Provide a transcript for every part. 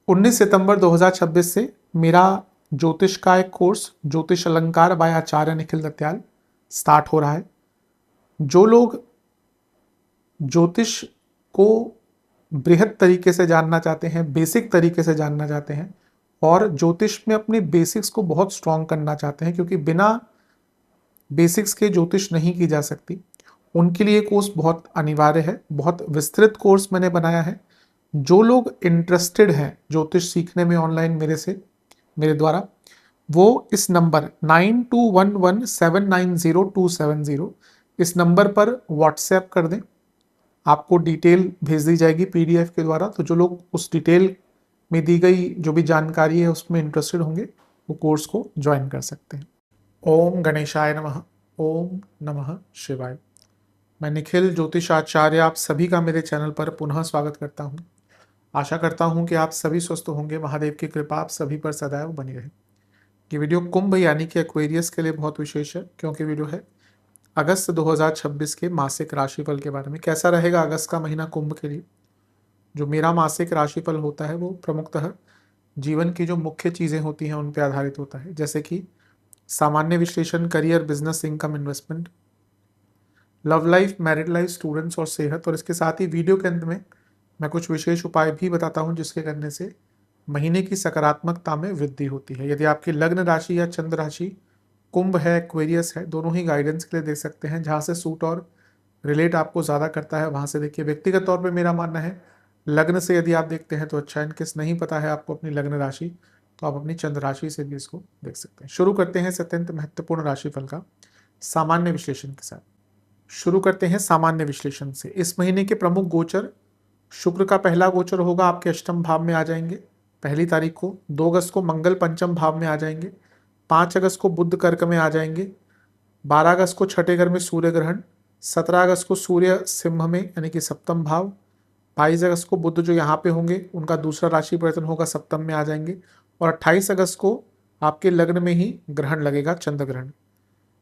19 सितंबर 2026 से मेरा ज्योतिष का एक कोर्स ज्योतिष अलंकार बाय आचार्य निखिल दत्याल स्टार्ट हो रहा है। जो लोग ज्योतिष को बृहद तरीके से जानना चाहते हैं, बेसिक तरीके से जानना चाहते हैं और ज्योतिष में अपने बेसिक्स को बहुत स्ट्रॉन्ग करना चाहते हैं, क्योंकि बिना बेसिक्स के ज्योतिष नहीं की जा सकती, उनके लिए कोर्स बहुत अनिवार्य है। बहुत विस्तृत कोर्स मैंने बनाया है। जो लोग इंटरेस्टेड हैं ज्योतिष सीखने में ऑनलाइन मेरे द्वारा, वो इस नंबर 9211790270 इस नंबर पर व्हाट्सएप कर दें। आपको डिटेल भेज दी जाएगी पीडीएफ के द्वारा। तो जो लोग उस डिटेल में दी गई जो भी जानकारी है उसमें इंटरेस्टेड होंगे, वो कोर्स को ज्वाइन कर सकते हैं। ओम गणेशाय नमः। ओम नमः शिवाय। मैं निखिल ज्योतिषाचार्य आप सभी का मेरे चैनल पर पुनः स्वागत करता हूं। आशा करता हूं कि आप सभी स्वस्थ होंगे। महादेव की कृपा आप सभी पर सदैव बनी रहे। ये वीडियो कुंभ यानी कि एक्वेरियस के लिए बहुत विशेष है, क्योंकि वीडियो है अगस्त 2026 के मासिक राशिफल के बारे में। कैसा रहेगा अगस्त का महीना कुंभ के लिए। जो मेरा मासिक राशिफल होता है वो प्रमुखतः जीवन की जो मुख्य चीज़ें होती हैं उन पर आधारित होता है, जैसे कि सामान्य विश्लेषण, career, business, income, investment, love life, married life, students और सेहत। और इसके साथ ही वीडियो के अंत में मैं कुछ विशेष उपाय भी बताता हूं जिसके करने से महीने की सकारात्मकता में वृद्धि होती है। यदि आपकी लग्न राशि या चंद्र राशि कुंभ है, एक्वेरियस है, दोनों ही गाइडेंस के लिए दे सकते हैं। जहाँ से सूट और रिलेट आपको ज़्यादा करता है वहाँ से देखिए। व्यक्तिगत तौर पे मेरा मानना है लग्न से यदि आप देखते हैं तो अच्छा है। इनकेस नहीं पता है आपको अपनी लग्न राशि, तो आप अपनी चंद्र राशि से भी इसको देख सकते हैं। शुरू करते हैं इस अत्यंत महत्वपूर्ण राशिफल का सामान्य विश्लेषण के साथ। शुरू करते हैं सामान्य विश्लेषण से। इस महीने के प्रमुख गोचर, शुक्र का पहला गोचर होगा आपके अष्टम भाव में आ जाएंगे 1 तारीख को। 2 अगस्त को मंगल पंचम भाव में आ जाएंगे। 5 अगस्त को बुध कर्क में आ जाएंगे। 12 अगस्त को छठे घर में सूर्य ग्रहण। 17 अगस्त को सूर्य सिंह में यानी कि सप्तम भाव। 22 अगस्त को बुध जो यहाँ पे होंगे उनका दूसरा राशि परिवर्तन होगा, सप्तम में आ जाएंगे। और 28 अगस्त को आपके लग्न में ही ग्रहण लगेगा, चंद्र ग्रहण।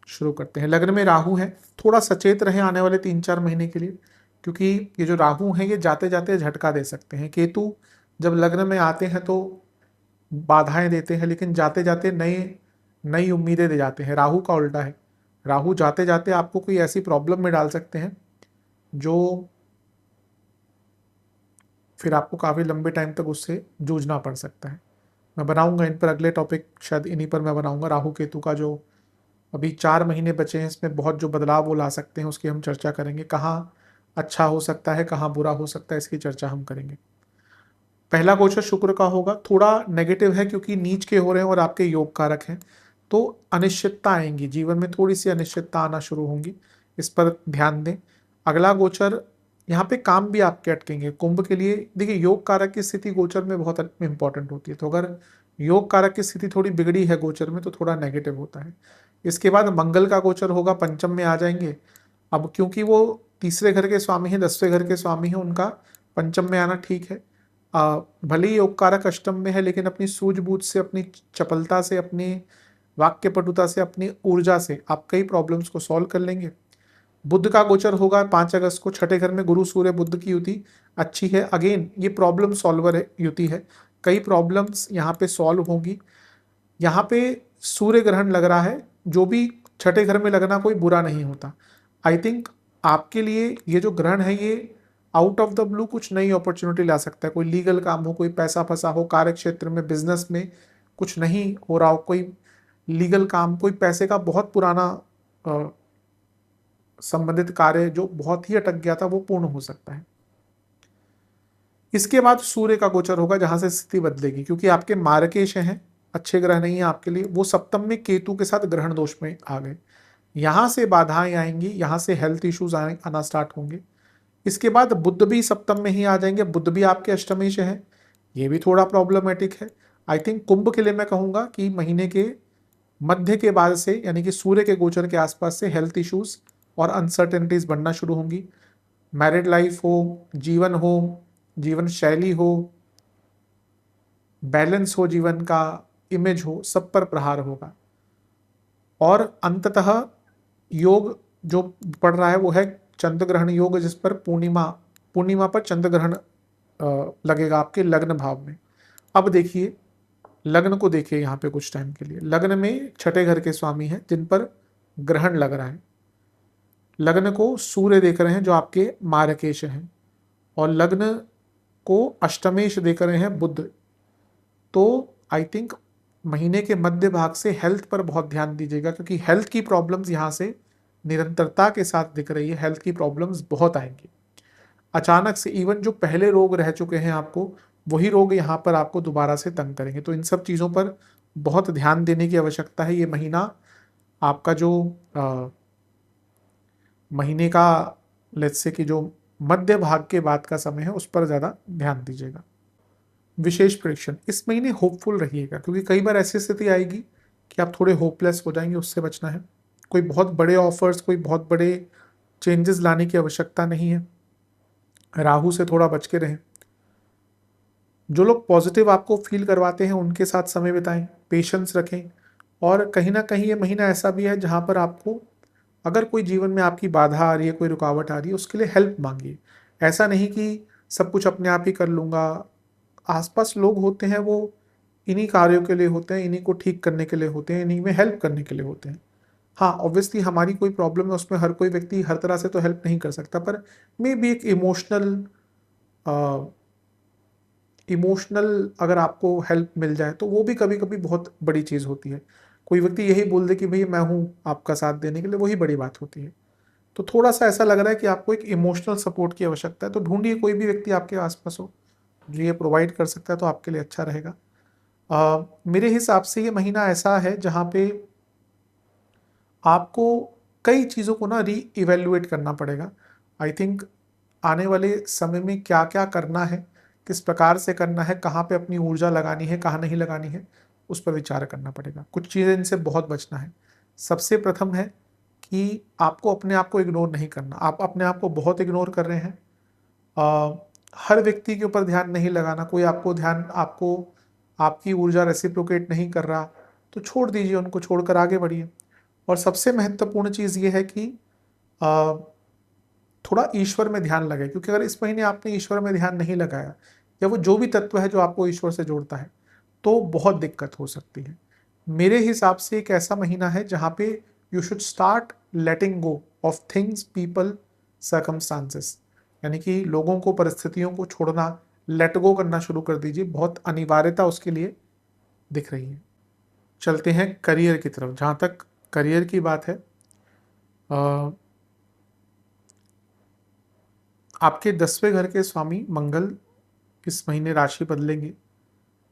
शुरू करते हैं। लग्न में राहु है, थोड़ा सचेत रहें आने वाले 3-4 महीने के लिए, क्योंकि ये जो राहु हैं ये जाते जाते झटका दे सकते हैं। केतु जब लग्न में आते हैं तो बाधाएं देते हैं, लेकिन जाते जाते नई नई उम्मीदें दे जाते हैं। राहु का उल्टा है, राहु जाते जाते आपको कोई ऐसी प्रॉब्लम में डाल सकते हैं जो फिर आपको काफ़ी लंबे टाइम तक उससे जूझना पड़ सकता है। मैं बनाऊंगा इन पर अगले टॉपिक, शायद इन्हीं पर मैं बनाऊंगा। राहु केतु का जो अभी 4 महीने बचे हैं इसमें बहुत जो बदलाव वो ला सकते हैं उसकी हम चर्चा करेंगे। कहाँ अच्छा हो सकता है, कहाँ बुरा हो सकता है, इसकी चर्चा हम करेंगे। पहला गोचर शुक्र का होगा, थोड़ा नेगेटिव है क्योंकि नीच के हो रहे हैं और आपके योग कारक हैं, तो अनिश्चितता आएंगी जीवन में, थोड़ी सी अनिश्चितता आना शुरू होंगी, इस पर ध्यान दें। अगला गोचर, यहाँ पे काम भी आपके अटकेंगे। कुंभ के लिए देखिए योग कारक की स्थिति गोचर में बहुत इंपॉर्टेंट होती है, तो अगर योग कारक की स्थिति थोड़ी बिगड़ी है गोचर में तो थोड़ा नेगेटिव होता है। इसके बाद मंगल का गोचर होगा, पंचम में आ जाएंगे। अब क्योंकि वो तीसरे घर के स्वामी हैं, 10वें घर के स्वामी हैं, उनका पंचम में आना ठीक है। भले ही योग कारक अष्टम में है, लेकिन अपनी सूझबूझ से, अपनी चपलता से, अपनी वाक्य पटुता से, अपनी ऊर्जा से आप कई प्रॉब्लम्स को सॉल्व कर लेंगे। बुध का गोचर होगा 5 अगस्त को, छठे घर में गुरु सूर्य बुध की युति अच्छी है। अगेन ये प्रॉब्लम सॉल्वर है, युति है, कई प्रॉब्लम्स यहाँ पे सॉल्व होंगी। यहाँ पे सूर्य ग्रहण लग रहा है, जो भी छठे घर में लगना कोई बुरा नहीं होता। आई थिंक आपके लिए ये जो ग्रहण है ये आउट ऑफ द ब्लू कुछ नई अपॉर्चुनिटी ला सकता है। कोई लीगल काम हो, कोई पैसा फंसा हो, कार्य क्षेत्र में, बिजनेस में कुछ नहीं हो रहा हो, कोई लीगल काम, कोई पैसे का बहुत पुराना संबंधित कार्य जो बहुत ही अटक गया था वो पूर्ण हो सकता है। इसके बाद सूर्य का गोचर होगा जहां से स्थिति बदलेगी, क्योंकि आपके मार्केश हैं, अच्छे ग्रह नहीं है आपके लिए, वो सप्तम में केतु के साथ ग्रहण दोष में आ गए। यहां से बाधाएं आएंगी, यहां से हेल्थ इश्यूज आना स्टार्ट होंगे। इसके बाद बुध भी सप्तम में ही आ जाएंगे, बुध भी आपके अष्टमी से है, ये भी थोड़ा प्रॉब्लमेटिक है। आई थिंक कुंभ के लिए मैं कहूंगा कि महीने के मध्य के बाद से, यानी कि सूर्य के गोचर के आसपास से हेल्थ इश्यूज और अनसर्टेनिटीज बढ़ना शुरू होंगी। मैरिड लाइफ हो, जीवन हो, जीवन शैली हो, बैलेंस हो, जीवन का इमेज हो, सब पर प्रहार होगा। और अंततः योग जो पड़ रहा है वो है चंद्र ग्रहण योग, जिस पर पूर्णिमा पर चंद्र ग्रहण लगेगा आपके लग्न भाव में। अब देखिए लग्न को देखिए, यहाँ पे कुछ टाइम के लिए लग्न में छठे घर के स्वामी हैं जिन पर ग्रहण लग रहा है। लग्न को सूर्य देख रहे हैं जो आपके मारकेश हैं, और लग्न को अष्टमेश देख रहे हैं बुध। तो आई थिंक महीने के मध्य भाग से हेल्थ पर बहुत ध्यान दीजिएगा, क्योंकि हेल्थ की प्रॉब्लम्स यहाँ से निरंतरता के साथ दिख रही है। हेल्थ की प्रॉब्लम्स बहुत आएंगी अचानक से। इवन जो पहले रोग रह चुके हैं आपको, वही रोग यहाँ पर आपको दोबारा से तंग करेंगे। तो इन सब चीज़ों पर बहुत ध्यान देने की आवश्यकता है। ये महीना आपका जो महीने का लेट्स से कि जो मध्य भाग के बाद का समय है, उस पर ज़्यादा ध्यान दीजिएगा। विशेष प्रेडिक्शन, इस महीने होपफुल रहिएगा, क्योंकि कई बार ऐसी स्थिति आएगी कि आप थोड़े होपलेस हो जाएंगे, उससे बचना है। कोई बहुत बड़े ऑफर्स, कोई बहुत बड़े चेंजेस लाने की आवश्यकता नहीं है। राहु से थोड़ा बच के रहें। जो लोग पॉजिटिव आपको फील करवाते हैं उनके साथ समय बिताएं, पेशेंस रखें। और कहीं ना कहीं ये महीना ऐसा भी है जहाँ पर आपको अगर कोई जीवन में आपकी बाधा आ रही है, कोई रुकावट आ रही है, उसके लिए हेल्प मांगिए। ऐसा नहीं कि सब कुछ अपने आप ही कर लूँगा। आसपास लोग होते हैं, वो इन्हीं कार्यों के लिए होते हैं, इन्हीं को ठीक करने के लिए होते हैं, इन्हीं में हेल्प करने के लिए होते हैं। हाँ, ऑब्वियसली हमारी कोई प्रॉब्लम है, उसमें हर कोई व्यक्ति हर तरह से तो हेल्प नहीं कर सकता, पर मे बी एक इमोशनल अगर आपको हेल्प मिल जाए तो वो भी कभी कभी बहुत बड़ी चीज़ होती है। कोई व्यक्ति यही बोल दे कि भई मैं हूँ आपका साथ देने के लिए, वही बड़ी बात होती है। तो थोड़ा सा ऐसा लग रहा है कि आपको एक इमोशनल सपोर्ट की आवश्यकता है, तो ढूंढिए कोई भी व्यक्ति आपके आसपास हो जो ये प्रोवाइड कर सकता है, तो आपके लिए अच्छा रहेगा। मेरे हिसाब से ये महीना ऐसा है जहाँ पे आपको कई चीज़ों को ना री इवेल्युएट करना पड़ेगा। आई थिंक आने वाले समय में क्या क्या करना है, किस प्रकार से करना है, कहाँ पे अपनी ऊर्जा लगानी है, कहाँ नहीं लगानी है, उस पर विचार करना पड़ेगा। कुछ चीज़ें इनसे बहुत बचना है। सबसे प्रथम है कि आपको अपने आप को इग्नोर नहीं करना। आप अपने आप को बहुत इग्नोर कर रहे हैं। हर व्यक्ति के ऊपर ध्यान नहीं लगाना। कोई आपको आपकी ऊर्जा रेसिप्रोकेट नहीं कर रहा तो छोड़ दीजिए, उनको छोड़कर आगे बढ़िए। और सबसे महत्वपूर्ण चीज़ ये है कि अ, थोड़ा ईश्वर में ध्यान लगे, क्योंकि अगर इस महीने आपने ईश्वर में ध्यान नहीं लगाया, या वो जो भी तत्व है जो आपको ईश्वर से जोड़ता है, तो बहुत दिक्कत हो सकती है। मेरे हिसाब से एक ऐसा महीना है जहाँ पे you should start letting go of things, people, circumstances. यानी कि लोगों को, परिस्थितियों को छोड़ना, लेट गो करना शुरू कर दीजिए। बहुत अनिवार्यता उसके लिए दिख रही है। चलते हैं करियर की तरफ। जहाँ तक करियर की बात है, आपके 10वें घर के स्वामी मंगल इस महीने राशि बदलेंगे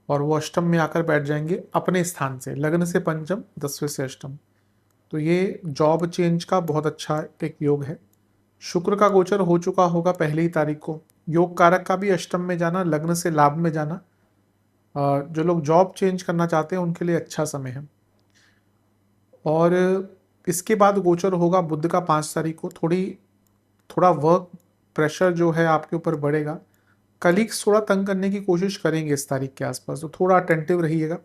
और वो अष्टम में आकर बैठ जाएंगे अपने स्थान से। लग्न से पंचम, 10वें से अष्टम। तो ये जॉब चेंज का बहुत अच्छा एक योग है। शुक्र का गोचर हो चुका होगा पहली तारीख को। योग कारक का भी अष्टम में जाना, लग्न से लाभ में जाना, जो लोग जॉब चेंज करना चाहते हैं उनके लिए अच्छा समय है। और इसके बाद गोचर होगा बुध का 5 तारीख को। थोड़ा वर्क प्रेशर जो है आपके ऊपर बढ़ेगा। कलीग्स थोड़ा तंग करने की कोशिश करेंगे इस तारीख के आसपास, तो थोड़ा अटेंटिव रहिएगा।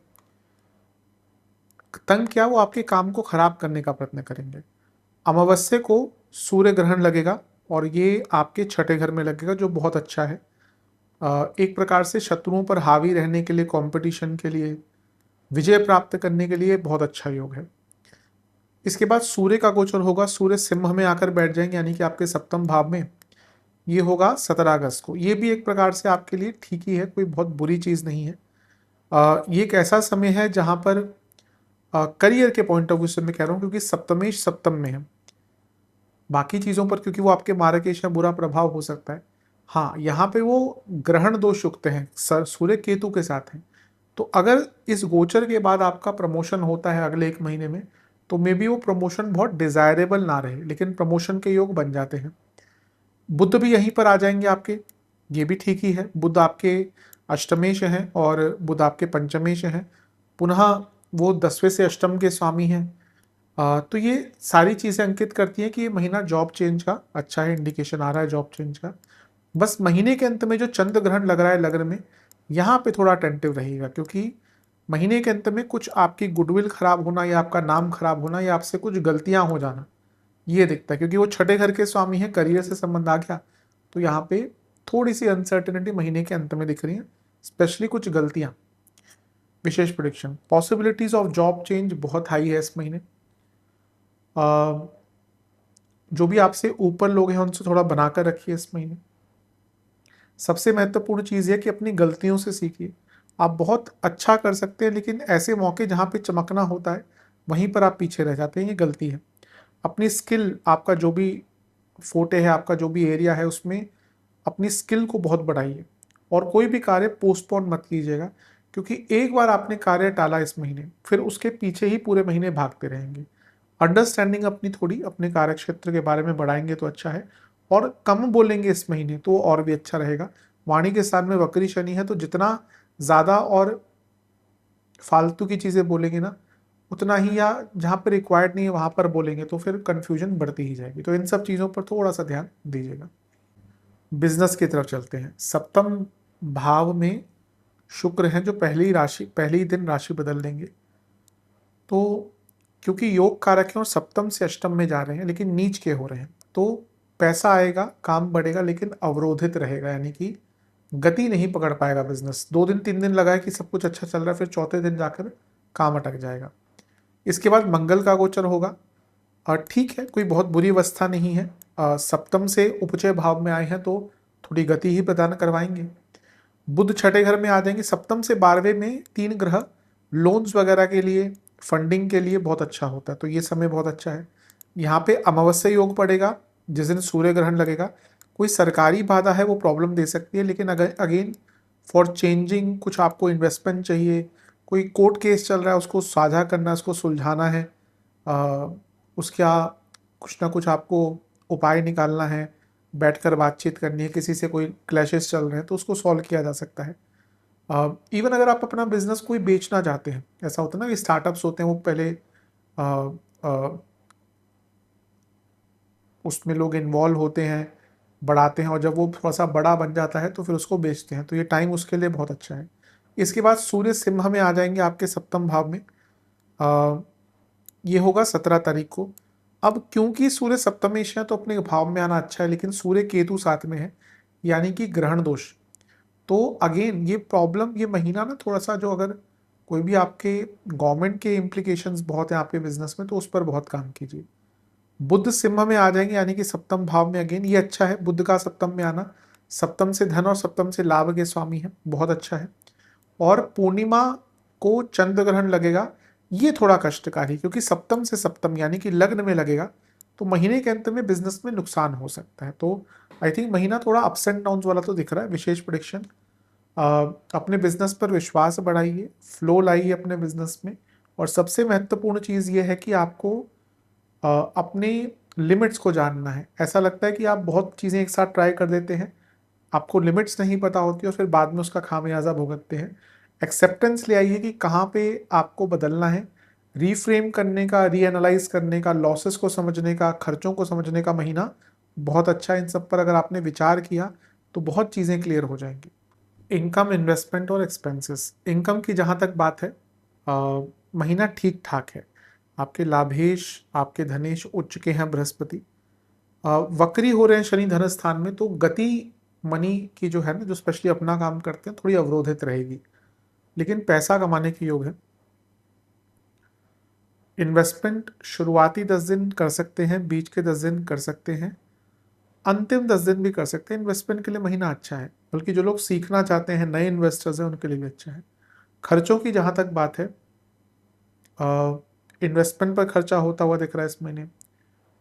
तंग क्या, वो आपके काम को खराब करने का प्रयत्न करेंगे। अमावस्या को सूर्य ग्रहण लगेगा और ये आपके छठे घर में लगेगा, जो बहुत अच्छा है। एक प्रकार से शत्रुओं पर हावी रहने के लिए, कंपटीशन के लिए, विजय प्राप्त करने के लिए बहुत अच्छा योग है। इसके बाद सूर्य का गोचर होगा। सूर्य सिंह में आकर बैठ जाएंगे, यानी कि आपके सप्तम भाव में। ये होगा 17 अगस्त को। ये भी एक प्रकार से आपके लिए ठीक ही है, कोई बहुत बुरी चीज़ नहीं है। ये एक ऐसा समय है जहाँ पर करियर के पॉइंट ऑफ व्यू से मैं कह रहा हूँ, क्योंकि सप्तमेश सप्तम में है। बाकी चीज़ों पर क्योंकि वो आपके मार्गेश में बुरा प्रभाव हो सकता है। हाँ, यहाँ पे वो ग्रहण दोष युक्त हैं, सूर्य केतु के साथ हैं। तो अगर इस गोचर के बाद आपका प्रमोशन होता है अगले 1 महीने में, तो मे बी वो प्रमोशन बहुत डिजायरेबल ना रहे, लेकिन प्रमोशन के योग बन जाते हैं। बुध भी यहीं पर आ जाएंगे आपके, ये भी ठीक ही है। बुध आपके अष्टमेश हैं और बुध आपके पंचमेश हैं। पुनः वो 10वें से अष्टम के स्वामी हैं। तो ये सारी चीज़ें अंकित करती हैं कि ये महीना जॉब चेंज का अच्छा है, इंडिकेशन आ रहा है जॉब चेंज का। बस महीने के अंत में जो चंद्र ग्रहण लग रहा है लग्न में, यहाँ पे थोड़ा अटेंटिव रहिएगा, क्योंकि महीने के अंत में कुछ आपकी गुडविल खराब होना, या आपका नाम खराब होना, या आपसे कुछ गलतियां हो जाना, ये दिखता है। क्योंकि वो छठे घर के स्वामी है, करियर से संबंध आ गया, तो यहाँ पे थोड़ी सी अनसर्टेनिटी महीने के अंत में दिख रही है, स्पेशली कुछ गलतियां। विशेष prediction, possibilities of job change बहुत हाई है इस महीने। जो भी आपसे ऊपर लोग हैं उनसे थोड़ा बनाकर रखिए इस महीने। सबसे महत्वपूर्ण चीज़ है कि अपनी गलतियों से सीखिए। आप बहुत अच्छा कर सकते हैं, लेकिन ऐसे मौके जहाँ पे चमकना होता है वहीं पर आप पीछे रह जाते हैं, ये गलती है। अपनी स्किल, आपका जो भी फोटे है, आपका जो भी एरिया है, उसमें अपनी स्किल को बहुत बढ़ाइए और कोई भी कार्य पोस्टपोन मत कीजिएगा, क्योंकि एक बार आपने कार्य टाला इस महीने, फिर उसके पीछे ही पूरे महीने भागते रहेंगे। अंडरस्टैंडिंग अपनी थोड़ी अपने कार्य क्षेत्र के बारे में बढ़ाएंगे तो अच्छा है, और कम बोलेंगे इस महीने तो और भी अच्छा रहेगा। वाणी के स्थान में वक्री शनि है, तो जितना ज़्यादा और फालतू की चीज़ें बोलेंगे ना, उतना ही, या जहाँ पर रिक्वायर्ड नहीं है वहाँ पर बोलेंगे तो फिर कन्फ्यूजन बढ़ती ही जाएगी। तो इन सब चीज़ों पर थोड़ा सा ध्यान दीजिएगा। बिजनेस की तरफ चलते हैं। सप्तम भाव में शुक्र है, जो पहले ही दिन राशि बदल देंगे। तो क्योंकि योग कारक है और सप्तम से अष्टम में जा रहे हैं, लेकिन नीच के हो रहे हैं, तो पैसा आएगा, काम बढ़ेगा, लेकिन अवरोधित रहेगा, यानी कि गति नहीं पकड़ पाएगा बिजनेस। 2 दिन 3 दिन लगा है कि सब कुछ अच्छा चल रहा है, फिर चौथे दिन जाकर काम अटक जाएगा। इसके बाद मंगल का गोचर होगा, और ठीक है, कोई बहुत बुरी अवस्था नहीं है। सप्तम से उपचय भाव में आए हैं तो थोड़ी गति ही प्रदान करवाएंगे। बुध छठे घर में आ जाएंगे। सप्तम से 12वें में 3 ग्रह लोन्स वगैरह के लिए, फंडिंग के लिए बहुत अच्छा होता है, तो ये समय बहुत अच्छा है। यहाँ पे अमावस्या योग पड़ेगा जिस दिन सूर्य ग्रहण लगेगा। कोई सरकारी बाधा है वो प्रॉब्लम दे सकती है, लेकिन अगर अगेन फॉर चेंजिंग कुछ आपको इन्वेस्टमेंट चाहिए, कोई कोर्ट केस चल रहा है उसको साझा करना, उसको सुलझाना है, उसका कुछ ना कुछ आपको उपाय निकालना है, बैठकर बातचीत करनी है, किसी से कोई क्लैशेस चल रहे हैं तो उसको सॉल्व किया जा सकता है। इवन अगर आप अपना बिजनेस कोई बेचना चाहते हैं, ऐसा होता है ना कि स्टार्टअप्स होते हैं वो पहले उसमें लोग इन्वॉल्व होते हैं, बढ़ाते हैं, और जब वो थोड़ा सा बड़ा बन जाता है तो फिर उसको बेचते हैं, तो ये टाइम उसके लिए बहुत अच्छा है। इसके बाद सूर्य सिंह में आ जाएंगे आपके सप्तम भाव में। ये होगा 17 तारीख को। अब क्योंकि सूर्य सप्तमेश है तो अपने भाव में आना अच्छा है, लेकिन सूर्य केतु साथ में है, यानी कि ग्रहण दोष। तो अगेन ये प्रॉब्लम, ये महीना ना थोड़ा सा, जो अगर कोई भी आपके गवर्नमेंट के इम्प्लीकेशंस बहुत हैं आपके बिजनेस में, तो उस पर बहुत काम कीजिए। बुध सिंह में आ जाएंगे, यानी कि सप्तम भाव में। अगेन ये अच्छा है, बुध का सप्तम में आना। सप्तम से धन और सप्तम से लाभ के स्वामी है, बहुत अच्छा है। और पूर्णिमा को चंद्र ग्रहण लगेगा, ये थोड़ा कष्टकारी, क्योंकि सप्तम से सप्तम यानी कि लग्न में लगेगा, तो महीने के अंत में बिजनेस में नुकसान हो सकता है। तो आई थिंक महीना थोड़ा अप्स एंड डाउन्स वाला तो दिख रहा है। विशेष प्रेडिक्शन, अपने बिजनेस पर विश्वास बढ़ाइए, फ्लो लाइए अपने बिजनेस में, और सबसे महत्वपूर्ण चीज़ ये है कि आपको अपने लिमिट्स को जानना है। ऐसा लगता है कि आप बहुत चीज़ें एक साथ ट्राई कर देते हैं, आपको लिमिट्स नहीं पता होती और फिर बाद में उसका खामियाजा भुगतते हैं। एक्सेप्टेंस ले आइए कि कहाँ पे आपको बदलना है। रीफ्रेम करने का, रीएनालाइज करने का, लॉसेस को समझने का, खर्चों को समझने का महीना बहुत अच्छा है। इन सब पर अगर आपने विचार किया तो बहुत चीज़ें क्लियर हो जाएंगी। इनकम, इन्वेस्टमेंट और एक्सपेंसेस। इनकम की जहाँ तक बात है, महीना ठीक ठाक है। आपके लाभेश, आपके धनेश उच्च के हैं बृहस्पति, वक्री हो रहे हैं शनि धन स्थान में, तो गति मनी की जो है ना, जो स्पेशली अपना काम करते हैं, थोड़ी अवरोधित रहेगी, लेकिन पैसा कमाने के योग है। इन्वेस्टमेंट शुरुआती 10 दिन कर सकते हैं, बीच के 10 दिन कर सकते हैं, अंतिम 10 दिन भी कर सकते हैं। इन्वेस्टमेंट के लिए महीना अच्छा है, बल्कि जो लोग सीखना चाहते हैं, नए इन्वेस्टर्स हैं, उनके लिए भी अच्छा है। खर्चों की जहाँ तक बात है, इन्वेस्टमेंट पर खर्चा होता हुआ दिख रहा है इस महीने।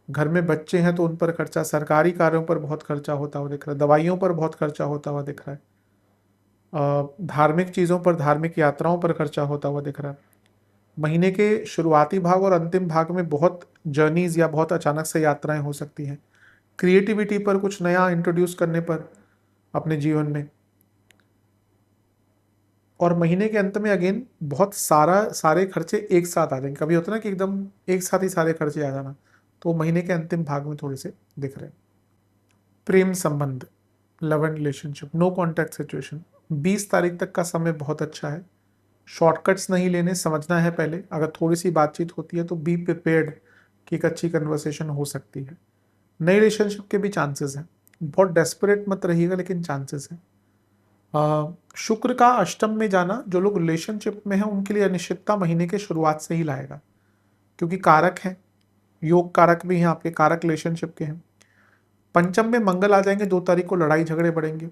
घर में बच्चे हैं तो उन पर खर्चा, सरकारी कार्यों पर बहुत खर्चा होता हुआ दिख रहा है, दवाइयों पर बहुत खर्चा होता हुआ दिख रहा है, धार्मिक चीज़ों पर, धार्मिक यात्राओं पर खर्चा होता हुआ दिख रहा है। महीने के शुरुआती भाग और अंतिम भाग में बहुत जर्नीज या बहुत अचानक से यात्राएं हो सकती हैं, क्रिएटिविटी पर, कुछ नया इंट्रोड्यूस करने पर अपने जीवन में। और महीने के अंत में अगेन बहुत सारे खर्चे एक साथ आ जाएंगे। कभी होता है ना कि एकदम एक साथ ही सारे खर्चे आ जाना, तो महीने के अंतिम भाग में थोड़े से दिख रहे हैं। प्रेम संबंध, love and relationship, no contact situation, 20 तारीख तक का समय बहुत अच्छा है। शॉर्टकट्स नहीं लेने, समझना है पहले। अगर थोड़ी सी बातचीत होती है तो बी प्रिपेयर्ड कि एक अच्छी कन्वर्सेशन हो सकती है। नई रिलेशनशिप के भी चांसेस हैं, बहुत डेस्परेट मत रहिएगा, लेकिन चांसेस हैं। शुक्र का अष्टम में जाना जो लोग रिलेशनशिप में हैं उनके लिए अनिश्चितता महीने के शुरुआत से ही लाएगा, क्योंकि कारक है, योग कारक भी हैं आपके, कारक रिलेशनशिप के हैं। पंचम में मंगल आ जाएंगे, 2 तारीख को लड़ाई झगड़े बढ़ेंगे।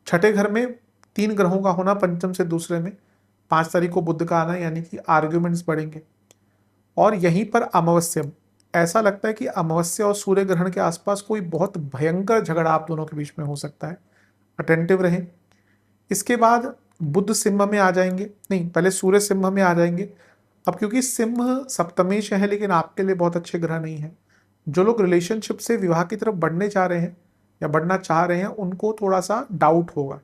छठे घर में 3 ग्रहों का होना, पंचम से दूसरे में 5 तारीख को बुध का आना, यानी कि आर्ग्यूमेंट्स बढ़ेंगे। और यहीं पर अमावस्या, ऐसा लगता है कि अमावस्या और सूर्य ग्रहण के आसपास कोई बहुत भयंकर झगड़ा आप दोनों के बीच में हो सकता है, अटेंटिव रहें। इसके बाद बुध सिंह में आ जाएंगे, नहीं पहले सूर्य सिंह में आ जाएंगे। अब क्योंकि सिंह सप्तमेश है लेकिन आपके लिए बहुत अच्छे ग्रह नहीं है, जो लोग रिलेशनशिप से विवाह की तरफ बढ़ने जा रहे हैं या बढ़ना चाह रहे हैं उनको थोड़ा सा डाउट होगा।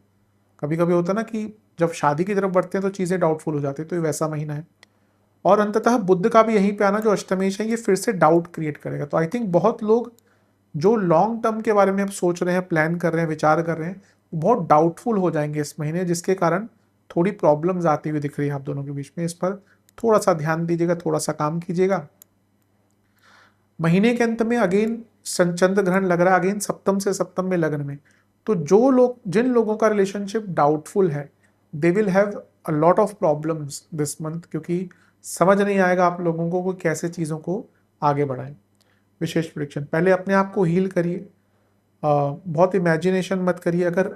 कभी कभी होता है ना कि जब शादी की तरफ बढ़ते हैं तो चीज़ें डाउटफुल हो जाती है, तो ये वैसा महीना है। और अंततः बुध का भी यहीं पे आना जो अष्टमेश है, ये फिर से डाउट क्रिएट करेगा। तो आई थिंक बहुत लोग जो लॉन्ग टर्म के बारे में अब सोच रहे हैं, प्लान कर रहे हैं, विचार कर रहे हैं, बहुत डाउटफुल हो जाएंगे इस महीने, जिसके कारण थोड़ी प्रॉब्लम्स आती हुई दिख रही है आप दोनों के बीच में। इस पर थोड़ा सा ध्यान दीजिएगा, थोड़ा सा काम कीजिएगा। महीने के अंत में अगेन चंद्र ग्रहण लग रहा है, अगेन सप्तम से सप्तम में लग्न में। तो जो लोग, जिन लोगों का रिलेशनशिप डाउटफुल है, they will have a lot of problems this month, क्योंकि समझ नहीं आएगा आप लोगों को कि कैसे चीज़ों को आगे बढ़ाएं। विशेष प्रेडिक्शन, पहले अपने आप को हील करिए, बहुत इमेजिनेशन मत करिए। अगर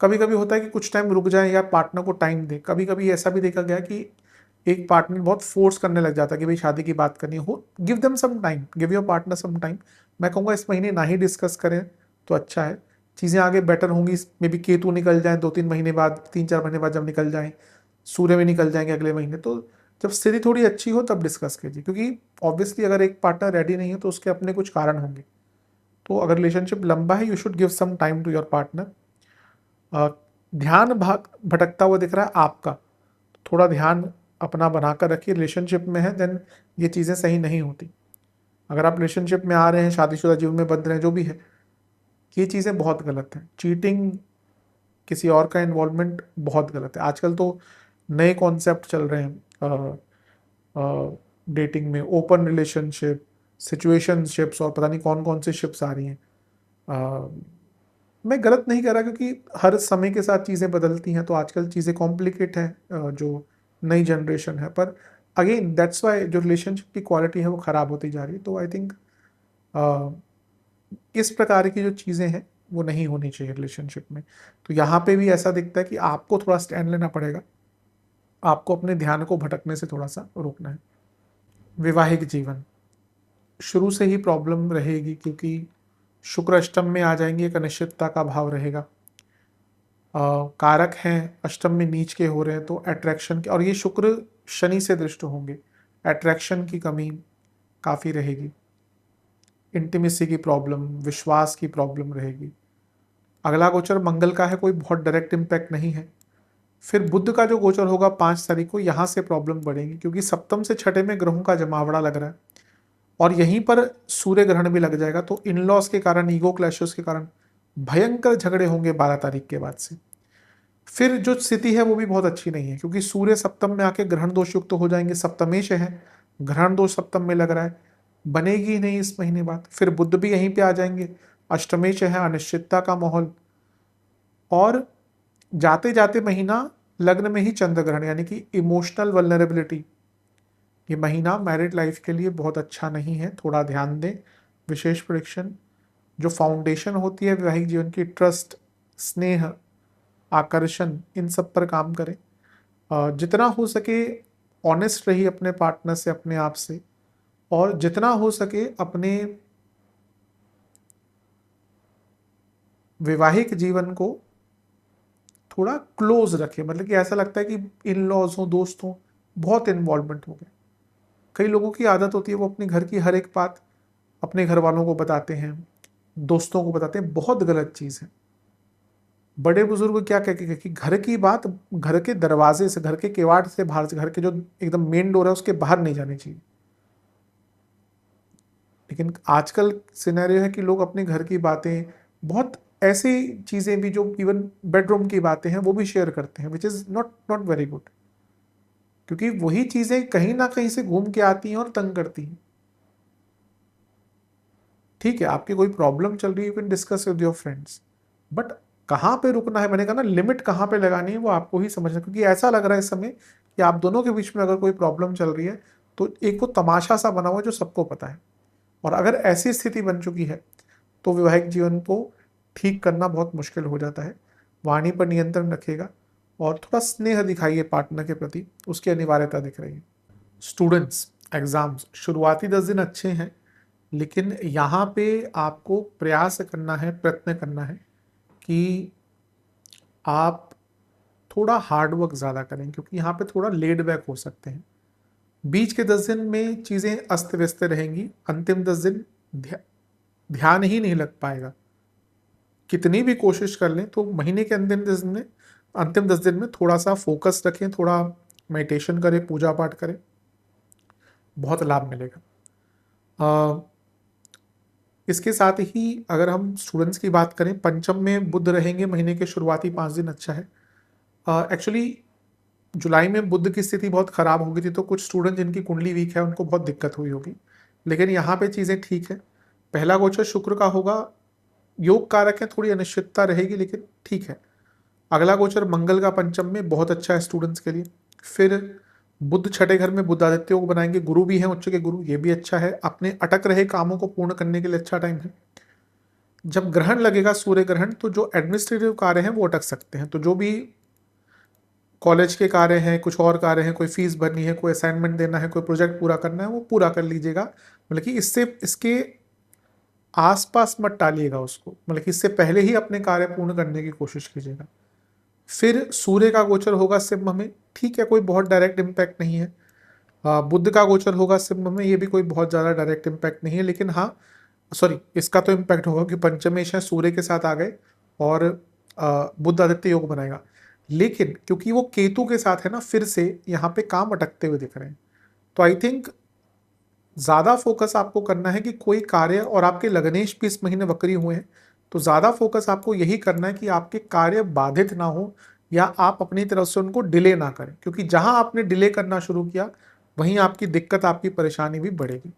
कभी कभी होता है कि कुछ टाइम रुक जाए या पार्टनर को टाइम दे, कभी कभी ऐसा भी देखा गया कि एक पार्टनर बहुत फोर्स करने लग जाता है कि भाई शादी की बात करनी हो, give them some time, give your partner some time. मैं कहूँगा इस महीने ना ही डिस्कस करें तो अच्छा है, चीज़ें आगे बेटर होंगी। मे बी केतु निकल जाए 2-3 महीने बाद, 3-4 महीने बाद जब निकल जाए, सूर्य में निकल जाएंगे अगले महीने, तो जब स्थिति थोड़ी अच्छी हो तब डिस्कस कीजिए, क्योंकि ऑब्वियसली अगर एक पार्टनर रेडी नहीं है तो उसके अपने कुछ कारण होंगे। तो अगर रिलेशनशिप लंबा है, you should give some time to your partner. ध्यान भाग भटकता हुआ दिख रहा है आपका, थोड़ा ध्यान अपना बनाकर रखिए। रिलेशनशिप में है देन ये चीज़ें सही नहीं होती। अगर आप रिलेशनशिप में आ रहे हैं, शादीशुदा जीवन में बंध रहे हैं, जो भी है, ये चीज़ें बहुत गलत हैं। चीटिंग, किसी और का इन्वॉल्वमेंट बहुत गलत है। आजकल तो नए कॉन्सेप्ट चल रहे हैं डेटिंग में, ओपन रिलेशनशिप, सिचुएशनशिप्स और पता नहीं कौन कौन सी शिप्स आ रही हैं। मैं गलत नहीं कह रहा, क्योंकि हर समय के साथ चीज़ें बदलती हैं, तो आजकल चीज़ें कॉम्प्लिकेट हैं, जो नई जनरेशन है। पर अगेन दैट्स वाई जो रिलेशनशिप की क्वालिटी है वो ख़राब होती जा रही है। तो आई थिंक इस प्रकार की जो चीज़ें हैं वो नहीं होनी चाहिए रिलेशनशिप में। तो यहाँ पे भी ऐसा दिखता है कि आपको थोड़ा स्टैंड लेना पड़ेगा, आपको अपने ध्यान को भटकने से थोड़ा सा रोकना है। वैवाहिक जीवन शुरू से ही प्रॉब्लम रहेगी, क्योंकि शुक्र अष्टम में आ जाएंगे, एक अनिश्चितता का भाव रहेगा। कारक हैं अष्टम में नीच के हो रहे हैं, तो अट्रैक्शन के, और ये शुक्र शनि से दृष्ट होंगे, अट्रैक्शन की कमी काफ़ी रहेगी। इंटीमेसी की प्रॉब्लम, विश्वास की प्रॉब्लम रहेगी। अगला गोचर मंगल का है, कोई बहुत डायरेक्ट इम्पैक्ट नहीं है। फिर बुध का जो गोचर होगा 5 तारीख को, यहाँ से प्रॉब्लम बढ़ेगी, क्योंकि सप्तम से छठे में ग्रहों का जमावड़ा लग रहा है और यहीं पर सूर्य ग्रहण भी लग जाएगा। तो इन लॉस के कारण, ईगो क्लैशेस के कारण भयंकर झगड़े होंगे 12 तारीख के बाद से। फिर जो स्थिति है वो भी बहुत अच्छी नहीं है, क्योंकि सूर्य सप्तम में आके ग्रहण दोष युक्त तो हो जाएंगे, सप्तमेश है, ग्रहण दोष सप्तम में लग रहा है, बनेगी नहीं इस महीने बाद। फिर बुध भी यहीं पे आ जाएंगे, अष्टमेश है, अनिश्चितता का माहौल। और जाते जाते महीना लग्न में ही चंद्र ग्रहण, यानी कि इमोशनल वल्नरेबिलिटी, ये महीना मैरिड लाइफ के लिए बहुत अच्छा नहीं है, थोड़ा ध्यान दें। विशेष प्रेडिक्शन, जो फाउंडेशन होती है वैवाहिक जीवन की, ट्रस्ट, स्नेह, आकर्षण, इन सब पर काम करें। जितना हो सके ऑनेस्ट रहिए अपने पार्टनर से, अपने आप से, और जितना हो सके अपने वैवाहिक जीवन को थोड़ा क्लोज रखें। मतलब कि ऐसा लगता है कि इन लॉज हो, दोस्त हो, बहुत इन्वॉल्वमेंट हो गया। कई लोगों की आदत होती है वो अपने घर की हर एक बात अपने घर वालों को बताते हैं, दोस्तों को बताते हैं, बहुत गलत चीज़ है। बड़े बुजुर्ग क्या कहते कि घर की बात घर के दरवाजे से, घर के केवाड़ से बाहर से, घर के जो एकदम मेन डोर है उसके बाहर नहीं जानी चाहिए। लेकिन आजकल सिनेरियो है कि लोग अपने घर की बातें, बहुत ऐसी चीज़ें भी जो इवन बेडरूम की बातें हैं वो भी शेयर करते हैं, which is not not very good, क्योंकि वही चीज़ें कहीं ना कहीं से घूम के आती हैं और तंग करती हैं। ठीक है, आपकी कोई प्रॉब्लम चल रही है, you can discuss with your friends, but कहाँ पे रुकना है, मैंने कहा ना लिमिट कहाँ पे लगानी है वो आपको ही समझना, क्योंकि ऐसा लग रहा है इस समय कि आप दोनों के बीच में अगर कोई प्रॉब्लम चल रही है तो एक वो तमाशा सा बना हुआ है जो सबको पता है। और अगर ऐसी स्थिति बन चुकी है तो वैवाहिक जीवन को ठीक करना बहुत मुश्किल हो जाता है। वाणी पर नियंत्रण रखिएगा और थोड़ा स्नेह दिखाइए पार्टनर के प्रति, उसकी अनिवार्यता दिख रही है। स्टूडेंट्स, एग्जाम्स शुरुआती 10 दिन अच्छे हैं, लेकिन यहाँ पे आपको प्रयास करना है, प्रयत्न करना है कि आप थोड़ा हार्ड वर्क ज़्यादा करें, क्योंकि यहाँ पे थोड़ा लेड बैक हो सकते हैं। बीच के 10 दिन में चीज़ें अस्त व्यस्त रहेंगी, अंतिम 10 दिन ध्यान ही नहीं लग पाएगा। कितनी भी कोशिश कर लें तो महीने के अंतिम 10 दिन में थोड़ा सा फोकस रखें, थोड़ा मेडिटेशन करें, पूजा पाठ करें, बहुत लाभ मिलेगा। इसके साथ ही अगर हम स्टूडेंट्स की बात करें, पंचम में बुध रहेंगे, महीने के शुरुआती 5 दिन अच्छा है। एक्चुअली जुलाई में बुध की स्थिति बहुत खराब हो गई थी, तो कुछ स्टूडेंट जिनकी कुंडली वीक है उनको बहुत दिक्कत हुई होगी, लेकिन यहाँ पे चीज़ें ठीक है। पहला गोचर शुक्र का होगा, योग कारक है, थोड़ी अनिश्चितता रहेगी लेकिन ठीक है। अगला गोचर मंगल का पंचम में बहुत अच्छा है स्टूडेंट्स के लिए। फिर बुध छठे घर में बुध आदित्य योग बनाएंगे, गुरु भी हैं उच्च के गुरु, ये भी अच्छा है। अपने अटक रहे कामों को पूर्ण करने के लिए अच्छा टाइम है। जब ग्रहण लगेगा, सूर्य ग्रहण, तो जो एडमिनिस्ट्रेटिव कार्य हैं वो अटक सकते हैं। तो जो भी कॉलेज के कार्य हैं, कुछ और कार्य हैं, कोई फीस भरनी है, कोई असाइनमेंट देना है, कोई प्रोजेक्ट पूरा करना है, वो पूरा कर लीजिएगा। मतलब कि इसके आसपास मत टालिएगा उसको, मतलब कि इससे पहले ही अपने कार्य पूर्ण करने की कोशिश कीजिएगा। फिर सूर्य का गोचर होगा सिंह में, ठीक है, कोई बहुत डायरेक्ट इम्पैक्ट नहीं है। बुध का गोचर होगा सिंह में, ये भी कोई बहुत ज़्यादा डायरेक्ट इम्पैक्ट नहीं है, लेकिन हाँ सॉरी, इसका तो इम्पैक्ट होगा कि पंचमेश है, सूर्य के साथ आ गए और बुध आदित्य योग बनाएगा। लेकिन क्योंकि वो केतु के साथ है ना, फिर से यहाँ पे काम अटकते हुए दिख रहे हैं। तो आई थिंक ज़्यादा फोकस आपको करना है कि कोई कार्य, और आपके लग्नेश भी इस महीने वक्री हुए हैं, तो ज़्यादा फोकस आपको यही करना है कि आपके कार्य बाधित ना हो या आप अपनी तरफ से उनको डिले ना करें, क्योंकि जहां आपने डिले करना शुरू किया वहीं आपकी दिक्कत, आपकी परेशानी भी बढ़ेगी।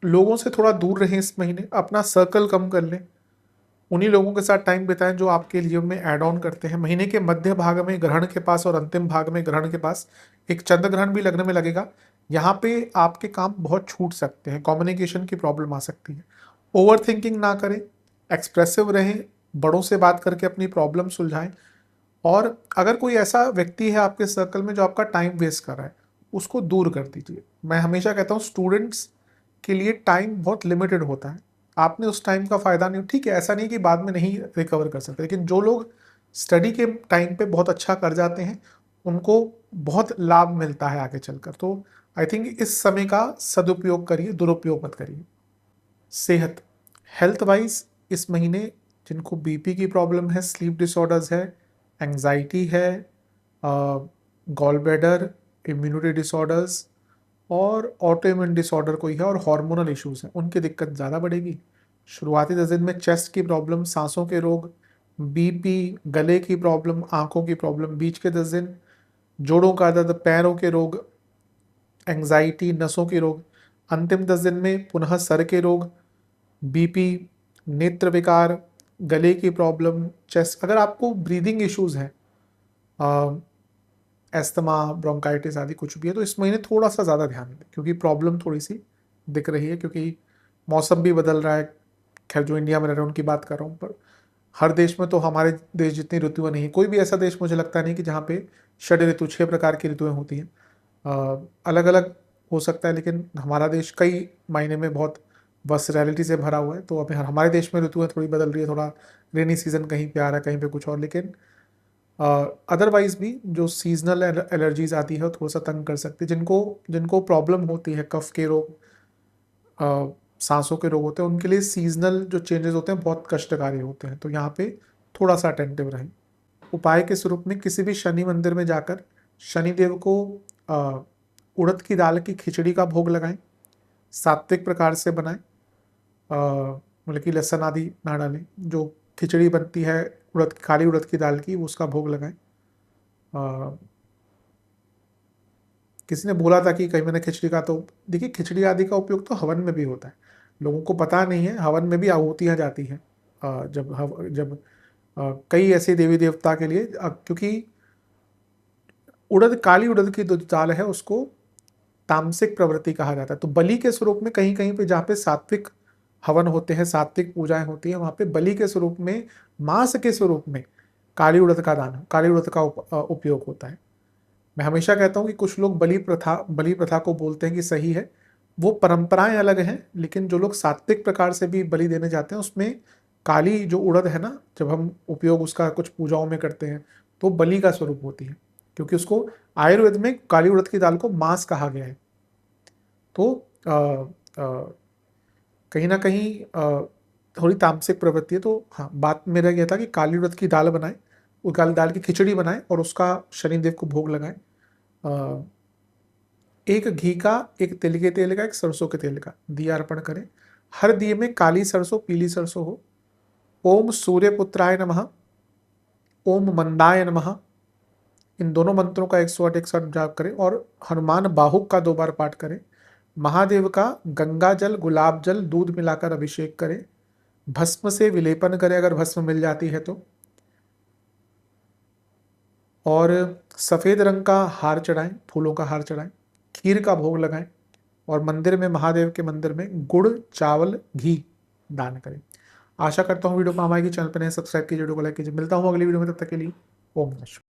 लोगों से थोड़ा दूर रहें इस महीने, अपना सर्कल कम कर लें, उन्हीं लोगों के साथ टाइम बिताएं जो आपके लिए में ऐड ऑन करते हैं। महीने के मध्य भाग में ग्रहण के पास और अंतिम भाग में ग्रहण के पास एक चंद्र ग्रहण भी लगने में लगेगा। यहाँ पे आपके काम बहुत छूट सकते हैं, कम्युनिकेशन की प्रॉब्लम आ सकती है। ओवर थिंकिंग ना करें, एक्सप्रेसिव रहें, बड़ों से बात करके अपनी प्रॉब्लम सुलझाएं। और अगर कोई ऐसा व्यक्ति है आपके सर्कल में जो आपका टाइम वेस्ट कर रहा है, उसको दूर कर दीजिए। मैं हमेशा कहता हूँ स्टूडेंट्स के लिए टाइम बहुत लिमिटेड होता है, आपने उस टाइम का फ़ायदा नहीं, ठीक है, ऐसा नहीं कि बाद में नहीं रिकवर कर सकते, लेकिन जो लोग स्टडी के टाइम पे बहुत अच्छा कर जाते हैं उनको बहुत लाभ मिलता है आगे चलकर। तो आई थिंक इस समय का सदुपयोग करिए, दुरुपयोग मत करिए। सेहत, हेल्थ वाइज इस महीने जिनको बीपी की प्रॉब्लम है, स्लीप डिसऑर्डर्स है, एंजाइटी है, गॉल ब्लैडर, इम्यूनिटी डिसऑर्डर्स और ऑटो इम्यून डिसऑर्डर कोई है और हार्मोनल इश्यूज हैं, उनकी दिक्कत ज़्यादा बढ़ेगी। शुरुआती 10 दिन में चेस्ट की प्रॉब्लम, सांसों के रोग, बीपी, गले की प्रॉब्लम, आंखों की प्रॉब्लम। बीच के 10 दिन जोड़ों का दर्द, पैरों के रोग, एंजाइटी, नसों के रोग। अंतिम 10 दिन में पुनः सर के रोग, बीपी, नेत्र विकार, गले की प्रॉब्लम, चेस्ट। अगर आपको ब्रीदिंग इश्यूज हैं, एस्थमा, ब्रोंकाइटिस आदि कुछ भी है, तो इस महीने थोड़ा सा ज़्यादा ध्यान दें, क्योंकि प्रॉब्लम थोड़ी सी दिख रही है, क्योंकि मौसम भी बदल रहा है। खैर जो इंडिया में रह रहे हैं उनकी बात कर रहा हूँ, पर हर देश में तो हमारे देश जितनी ऋतुएं नहीं, कोई भी ऐसा देश मुझे लगता नहीं कि जहाँ पे षड ऋतु, 6 प्रकार की ऋतुएं होती हैं। अलग अलग हो सकता है, लेकिन हमारा देश कई मायने में बहुत वर्सैलिटी से भरा हुआ है। तो अभी हमारे देश में ऋतुएं थोड़ी बदल रही है, थोड़ा रेनी सीजन कहीं पे आ रहा है, कहीं पे कुछ और, लेकिन अदरवाइज भी जो सीजनल एलर्जीज आती है थोड़ा सा तंग कर सकती है। जिनको जिनको प्रॉब्लम होती है, कफ के रोग, सांसों के रोग होते हैं, उनके लिए सीजनल जो चेंजेस होते हैं बहुत कष्टकारी होते हैं, तो यहाँ पे थोड़ा सा अटेंटिव रहें। उपाय के स्वरूप में किसी भी शनि मंदिर में जाकर शनिदेव को उड़द की दाल की खिचड़ी का भोग लगाएं, सात्विक प्रकार से बनाएं, मतलब कि लहसुन आदि ना डालें। जो खिचड़ी बनती है खाली उड़द की दाल की, उसका भोग लगाएं। किसी ने बोला था कि कहीं मैंने खिचड़ी का, तो देखिए खिचड़ी आदि का उपयोग तो हवन में भी होता है, लोगों को पता नहीं है, हवन में भी आहुतियाँ जाती हैं। जब कई ऐसे देवी देवता के लिए, क्योंकि उड़द, काली उड़द की जो दाल है उसको तामसिक प्रवृत्ति कहा जाता है। तो बलि के स्वरूप में कहीं कहीं पे जहाँ पे सात्विक हवन होते हैं, सात्विक पूजाएं होती हैं, वहाँ पे बलि के स्वरूप में, मांस के स्वरूप में काली उड़द का दान, काली उड़द का उपयोग होता है। मैं हमेशा कहता हूँ कि कुछ लोग बलि प्रथा को बोलते हैं कि सही है, वो परंपराएं अलग हैं, लेकिन जो लोग सात्विक प्रकार से भी बलि देने जाते हैं उसमें काली जो उड़द है ना, जब हम उपयोग उसका कुछ पूजाओं में करते हैं तो बलि का स्वरूप होती है, क्योंकि उसको आयुर्वेद में काली उड़द की दाल को मांस कहा गया है। तो कहीं ना कहीं थोड़ी तामसिक प्रवृत्ति है। तो हाँ, बात मेरा यह था कि काली उड़द की दाल बनाएं, वो काली दाल की खिचड़ी बनाएं और उसका शनिदेव को भोग लगाएं। एक घी का, एक तिल के तेल का, एक सरसों के तेल का दिया अर्पण करें। हर दिए में काली सरसों, पीली सरसों हो। ओम सूर्यपुत्राय नमः, ओम मंदाय नमः, इन दोनों मंत्रों का 108 108 जाप करें और हनुमान बाहुक का 2 बार पाठ करें। महादेव का गंगा जल, गुलाब जल, दूध मिलाकर अभिषेक करें। भस्म से विलेपन करें अगर भस्म मिल जाती है तो, और सफेद रंग का हार चढ़ाएं, फूलों का हार चढ़ाएं, खीर का भोग लगाएं और मंदिर में, महादेव के मंदिर में गुड़, चावल, घी दान करें। आशा करता हूँ वीडियो काम आएगी। चैनल पर नए सब्सक्राइब कीजिए, वीडियो को लाइक कीजिए। मिलता हूँ अगली वीडियो में, तब तक के लिए ओम नमः शिवाय।